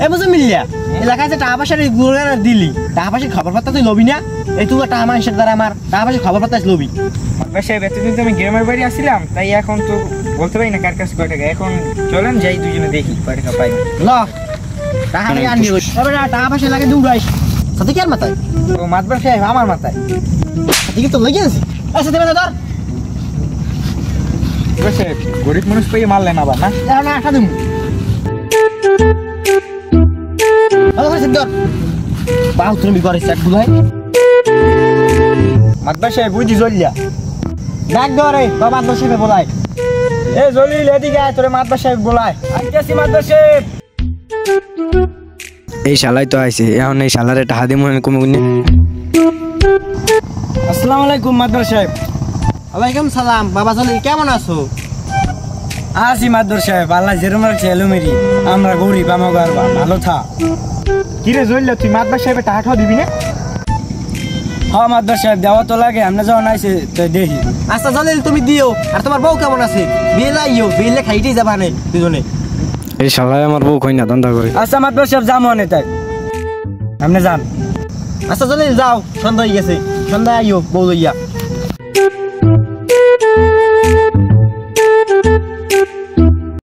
এ বুঝে মিলিয়া এলাকায় যে টাকা পয়সা দিলি টাকা পয়সা খবর পাত্তা তুই লবি না? এই তুই টাকা মানুষের দ্বারা আমার টাকা পয়সা খবর পাত্তা লবি। সাহেব এতদিন তো আমি গ্রামের বাড়ি আসছিলাম, তাই এখন তো বলতে পারি না কার কাছে কয় টাকা। এখন চলেন যাই দুজনে দেখি কয় টাকা পাই। ল টাকা আনবি, টাকা পয়সা লাগে দৌড়াইস সাথে কি আর মাথায়? ও মাতবার সাহেব আমার মাথায় সাথে কি তো লেগে আছে? সাথে ধর সাহেব, গরিব মানুষ পেয়ে মারলেন আবার না? এখন আটা দিব বাউ তুমি করে চাট ভাই মাতবার সাহেব বুঝি জলিয়া ডাক ধরে বাবা মাতবার সাহেব বলাই। এ জলিল এদিকে আয়, তোরে মাতবার সাহেব বলায়। আইতেছি মাতবার সাহেব। এই শালাই তো আইছে, এখন এই শালারে টাকা দিয়ে মনে কমে গুনে। আসসালামু আলাইকুম মাতবার সাহেব। ওয়ালাইকুম সালাম। বাবা জলিল কেমন আছো? আসি মাতবার সাহেব, আল্লাহ যেরকম রাখছে এলোমেরি, আমরা গরিব আমাকে আর ভালো থা। কিরে জলিল, তুই মাতবার সাহেবের টাকাটাও দিবি না? হ্যাঁ মাতবার সাহেব, দেওয়া তো লাগে, আমরা যখন আইছে তো দেখি। আচ্ছা জলিল তুমি দিও। আর তোমার বউ কেমন আছে? বিয়ে লাইও, বিয়ে খাইতেই যাবা নে দুজনে। এই শালাই আমার বউ কই না ধান্দা করে। আচ্ছা মাতবার সাহেব যাবো অনেক, তাই আপনি যান। আচ্ছা জলিল যাও, সন্ধ্যা হয়ে গেছে, সন্ধ্যা আইও বউ লইয়া।